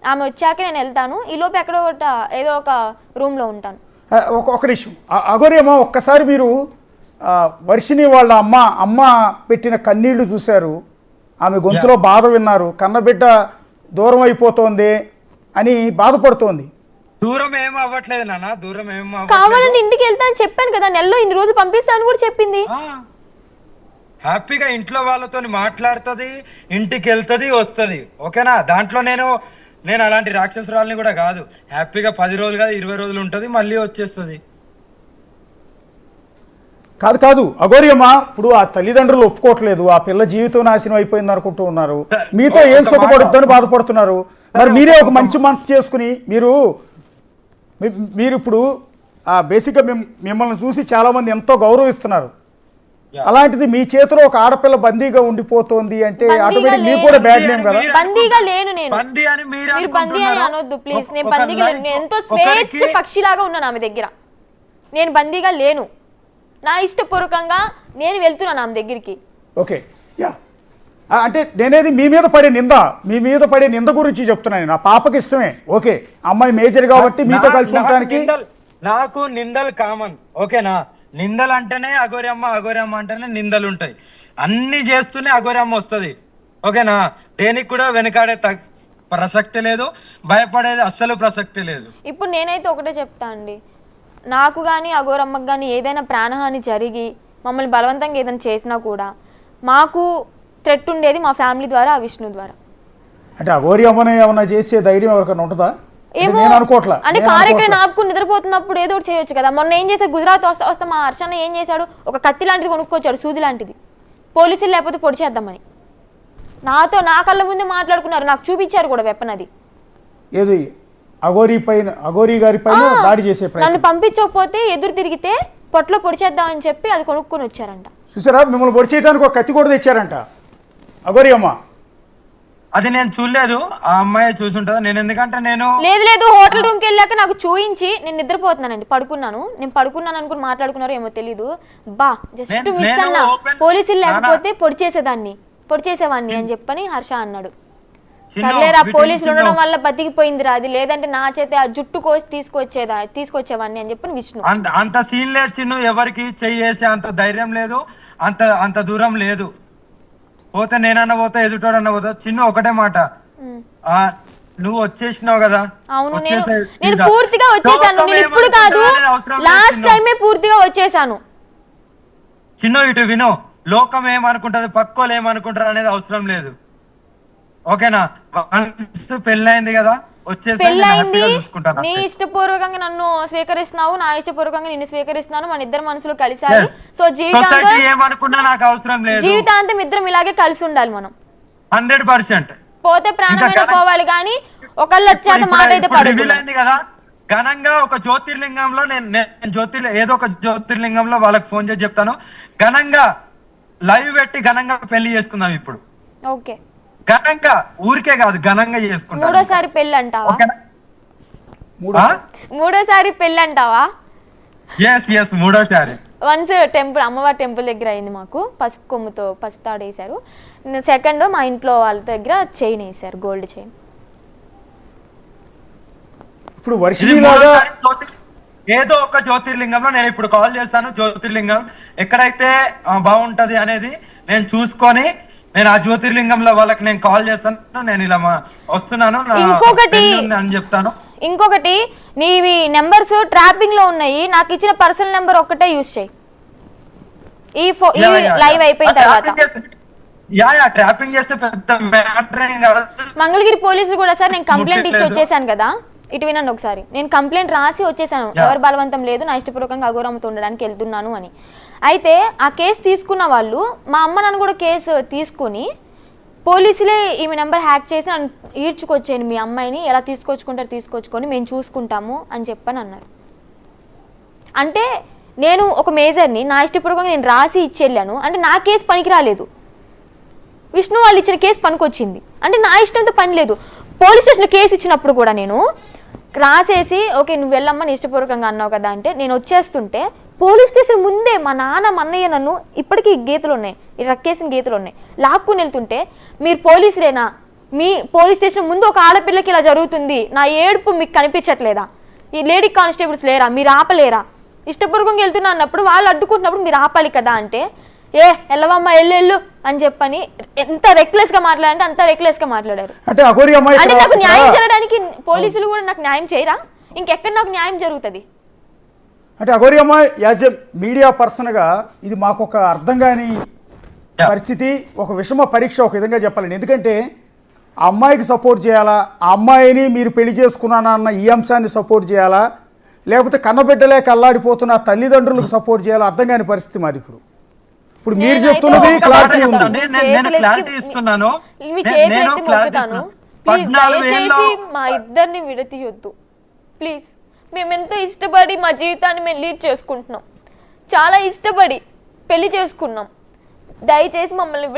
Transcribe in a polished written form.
ఆమె వచ్చాక నేను వెళ్తాను, ఈలోపు ఎక్కడో ఏదో ఒక రూమ్లో ఉంటాను. ఒక నిమిషం అగోరేమో, ఒక్కసారి మీరు వర్షిని వాళ్ళ అమ్మ పెట్టిన కన్నీళ్లు చూశారు, ఆమె గొంతులో బాధ విన్నారు, కన్నబిడ్డ దూరం అయిపోతోంది అని బాధపడుతోంది. దూరం ఏం అవ్వట్లేదు నాన్న, దూరం ఏం కావాలని ఇంటికి వెళ్తా అని చెప్పాను కదా, నెలలో ఇన్ని రోజులు పంపిస్తాను కూడా చెప్పింది. హ్యాపీగా ఇంట్లో వాళ్ళతో మాట్లాడుతుంది, ఇంటికి వెళ్తుంది, వస్తుంది. ఓకేనా, దాంట్లో నేను అలాంటి రాక్షసురాలని కూడా కాదు. హ్యాపీగా 10 రోజులు కాదు 20 రోజులు ఉంటుంది, మళ్ళీ వచ్చేస్తుంది. కాదు అగోరియమ్మ, ఇప్పుడు ఆ తల్లిదండ్రులు ఒప్పుకోవట్లేదు, ఆ పిల్ల జీవితం నాశనం అయిపోయింది అనుకుంటూ ఉన్నారు, మీతో ఏం సుఖపడుద్దని బాధపడుతున్నారు. మరి మీరే ఒక మంచి మనసు చేసుకుని మీరు ఇప్పుడు బేసిక్గా మిమ్మల్ని చూసి చాలామంది ఎంతో గౌరవిస్తున్నారు. అలాంటిది మీ చేతిలో ఒక ఆడపిల్ల బందీగా ఉండిపోతుంది అంటే ఆటోమేటిక్ మీకు కూడా బ్యాడ్ నేమ్ కదా. బందీగా లేను నేను, మీరు బందీ అని అనొద్దు ప్లీజ్. నేను బందీగా లేను, నేను ఎంతో స్వేచ్ఛ పక్షిలాగా ఉన్నాను ఆమె దగ్గర. నేను బందీగా లేను, నా ఇష్టపూర్వకంగా నేను వెళ్తున్నాను ఆమె దగ్గరికి. ఓకే, యా, అంటే నేనేది మీ మీద పడే నింద గురించి చెప్తున్నాను. నా పాపకి ఇష్టమే, ఓకే, అమ్మాయి మేజర్ కాబట్టి మీతో కలిసి ఉండడానికి. నాకు నిందలు కామన్, ఓకేనా. నిందలు అంటేనే అగోరమ్మ అంటేనే నిందలు ఉంటాయి. అన్ని చేస్తూనే అగోరమ్మ వస్తుంది, ఓకేనా. దేనికి కూడా వెనకాడే ప్రసక్తి లేదు, భయపడేది అస్సలు ప్రసక్తి లేదు. ఇప్పుడు నేనైతే ఒకటే చెప్తా అండి, నాకు కానీ అగోరమ్మకి కానీ ఏదైనా ప్రాణహాని జరిగి మమ్మల్ని బలవంతంగా ఏదైనా చేసినా కూడా మాకు థ్రెట్ ఉండేది మా ఫ్యామిలీ ద్వారా, ఆ విష్ణు ద్వారా. అంటే అగోరి అమ్మని ఏమన్నా చేసే ధైర్యం ఎవరికైనా ఉంటుందా? ఏమో అంటే కారు ఎక్కడ నాపుకుని నిద్రపోతున్నప్పుడు ఏదో ఒకటి చేయొచ్చు కదా. మొన్న ఏం చేశారు, గుజరాత్ వస్తే మా హర్షన్న ఏం చేశాడు, ఒక కత్తి లాంటిది కొనుక్కొచ్చాడు, సూది లాంటిది, పోలీసులు లేకపోతే పొడి చేద్దామని. నా కళ్ళ ముందే మాట్లాడుకున్నారు, నాకు చూపించారు కూడా వెపన్. అది ఏది అగోరి గారి పైన దాడి చేసే నన్ను పంపించకపోతే ఎదురు తిరిగితే పొట్లో పొడి చేద్దామని చెప్పి అది కొనుక్కొని వచ్చారంట. చూసారా, మిమ్మల్ని పొడి చేయడానికి ఒక కత్తి కూడా తెచ్చారంట అగోరి అమ్మ. అది నేను చూడలేదు, ఆ అమ్మాయి చూసుంటదా. నేను ఎందుకంటే లేదు హోటల్ రూమ్కి వెళ్ళాక నాకు చూయించి నేను నిద్రపోతున్నానండి, నేను పడుకున్నాను అనుకుని మాట్లాడుకున్నారో ఏమో తెలీదు. జస్ట్ మిస్ అన్నా, పోలీసులు లేకపోతే పొడి చేసేవాడిని అని చెప్పని హర్ష అన్నాడు. సర్లేరా, పోలీసులు ఉండడం వల్ల బతికిపోయిందిరా అది, లేదంటే నా చేతే ఆ జుట్టు కోసి తీసుకొచ్చేవాడిని అని చెప్పని విష్ణు. అంత సీన్ లేదు చిన్ను, ఎవరికి చెయ్యేసే అంత ధైర్యం లేదు, అంత దూరం లేదు. పోతే నేనన్నా పోతా, ఎదుటోడన్నా పోతా. చిన్ను ఒకటే మాట, నువ్వు వచ్చేసినావు కదా. అవును, నేను పూర్తిగా వచ్చేసాను, నేను ఇప్పుడు కాదు లాస్ట్ టైమే పూర్తిగా వచ్చేసాను. చిన్ను ఇటు విను, లోకం ఏమనుకుంటది, పక్కోలు ఏమనుకుంటారు అనేది అవసరం లేదు, ఓకేనా. పెళ్ళైంది కదా, పెళ్ళైంది, నీ ఇష్టపూర్వకంగా నన్ను స్వీకరిస్తున్నావు, నా ఇష్టపూర్వకంగా నిన్ను స్వీకరిస్తున్నాను, మన ఇద్దరు మనసులో కలిసారు. సో జీవితాంతం ఇద్దరం ఇలాగే కలిసి ఉండాలి మనం 100%. పోతే ప్రాణమైన పోవాలి కానీ ఒకళ్ళు వచ్చాక మాట అయితే పడదు కదా. ఘనంగా ఒక జ్యోతిర్లింగంలో ఏదో ఒక జ్యోతిర్లింగంలో వాళ్ళకి ఫోన్ చేసి చెప్తాను, ఘనంగా లైవ్ పెట్టి ఘనంగా పెళ్లి చేసుకుందాం ఇప్పుడు. ఓకే, ఘనంగా, ఊరికే కాదు, ఘనంగా చేసుకుంటాం. మూడోసారి పెళ్ళి అంటావా? మూడోసారి పెళ్ళి అంటావా? మూడోసారి. వన్స్ టెంపుల్, అమ్మవారి టెంపుల్ దగ్గర అయింది మాకు, పసుపు కొమ్ముతో పసుపు తాడు వేసారు. సెకండ్ మా ఇంట్లో వాళ్ళ దగ్గర చైన్ వేసారు, గోల్డ్ చైన్. ఇప్పుడు ఏదో ఒక జ్యోతిర్లింగంలో నేను ఇప్పుడు కాల్ చేస్తాను. జ్యోతిర్లింగం ఎక్కడైతే బాగుంటది అనేది నేను చూసుకొని నేను ఆ జ్యోతిర్లింగంలో వాళ్ళకి నేను కాల్ చేస్తాను, నేను ఇలా వస్తున్నాను అని చెప్తాను. ఇంకొకటి, నీవి నెంబర్స్ ట్రాపింగ్ లో ఉన్నాయి, నాకు ఇచ్చిన పర్సనల్ నెంబర్ ఒక్కటే యూజ్ చేయి ఈ లైవ్ అయిపోయిన తర్వాత. ట్రాపింగ్ చేస్తే పెద్ద మ్యాటర్ ఏం కాదు. మంగళగిరి పోలీసులు కూడా సార్, నేను కంప్లైంట్ ఇచ్చి వచ్చేసాను కదా, ఇటు వినండి ఒకసారి. నేను కంప్లైంట్ రాసి వచ్చేసాను, ఎవరు బలవంతం లేదు, నా ఇష్టపూర్వకంగా అగోరమ్మతో ఉండడానికి వెళ్తున్నాను అని. అయితే ఆ కేసు తీసుకున్న వాళ్ళు, మా అమ్మ నన్ను కూడా కేసు తీసుకుని పోలీసులే ఈమె నెంబర్ హ్యాక్ చేసి నన్ను ఈడ్చుకొచ్చేయండి, మీ అమ్మాయిని ఎలా తీసుకొచ్చుకొని మేము చూసుకుంటాము అని చెప్పని అన్నారు. అంటే నేను ఒక మేజర్ని, నా ఇష్టపూర్వకంగా నేను రాసి ఇచ్చెళ్ళాను అంటే నా కేసు పనికి రాలేదు, విష్ణు వాళ్ళు ఇచ్చిన కేసు పనికొచ్చింది. అంటే నా ఇష్టంతో పని లేదు. పోలీస్ స్టేషన్లో కేసు ఇచ్చినప్పుడు కూడా నేను రాసేసి ఓకే నువ్వు వెళ్ళమ్మా నీ ఇష్టపూర్వకంగా అన్నావు కదా అంటే నేను వచ్చేస్తుంటే పోలీస్ స్టేషన్ ముందే మా నాన్న అన్నయ్య నన్ను ఇప్పటికీ గీతలు ఉన్నాయి, ఈ రక్కేసిన గీతలు ఉన్నాయి, లాక్కుని వెళ్తుంటే మీరు పోలీసులేనా, మీ పోలీస్ స్టేషన్ ముందు ఒక ఆడపిల్లకి ఇలా జరుగుతుంది, నా ఏడుపు మీకు కనిపించట్లేదా? ఈ లేడీ కానిస్టేబుల్స్ లేరా? మీరు ఆపలేరా? ఇష్టపూర్వకంగా వెళ్తున్నా అన్నప్పుడు వాళ్ళు అడ్డుకుంటున్నప్పుడు మీరు ఆపాలి కదా. అంటే ఎల్లవమ్మ ఎల్లు అని చెప్పని ఎంత రెక్లెస్ గా మాట్లాడారంటే అంత రెక్లెస్ గా మాట్లాడారు. అంటే అఘోరి అమ్మాయి అంటే నాకు న్యాయం జరగడానికి పోలీసులు కూడా నాకు న్యాయం చేయరా? ఇంకెక్కడ నాకు న్యాయం జరుగుతుంది? అంటే అఘోరి అమ్మాయి యాజ్ ఎ మీడియా పర్సన్గా ఇది మాకు ఒక అర్థం కాని పరిస్థితి, ఒక విషమ పరీక్ష ఒక విధంగా చెప్పాలండి. ఎందుకంటే ఆ అమ్మాయికి సపోర్ట్ చేయాలా, ఆ అమ్మాయిని మీరు పెళ్లి చేసుకున్నానన్న ఈ అంశాన్ని సపోర్ట్ చేయాలా, లేకపోతే కన్నబిడ్డలేక అల్లాడిపోతున్న తల్లిదండ్రులకు సపోర్ట్ చేయాలా, అర్థం కాని పరిస్థితి మాది. ఇప్పుడు మీరు చెప్తున్నది క్లారిటీ ఉంది. నేను క్లారిటీ ఇస్తున్నాను. మీ చేతులు ఎత్తి మొక్కుతాను, ప్లీజ్ దయచేసి మా ఇద్దరిని విడతీయొద్దు ప్లీజ్. మేము ఎంతో ఇష్టపడి మా జీవితాన్ని మేము లీడ్ చేసుకుంటున్నాం, చాలా ఇష్టపడి పెళ్లి చేసుకున్నాం. దయచేసి మమ్మల్ని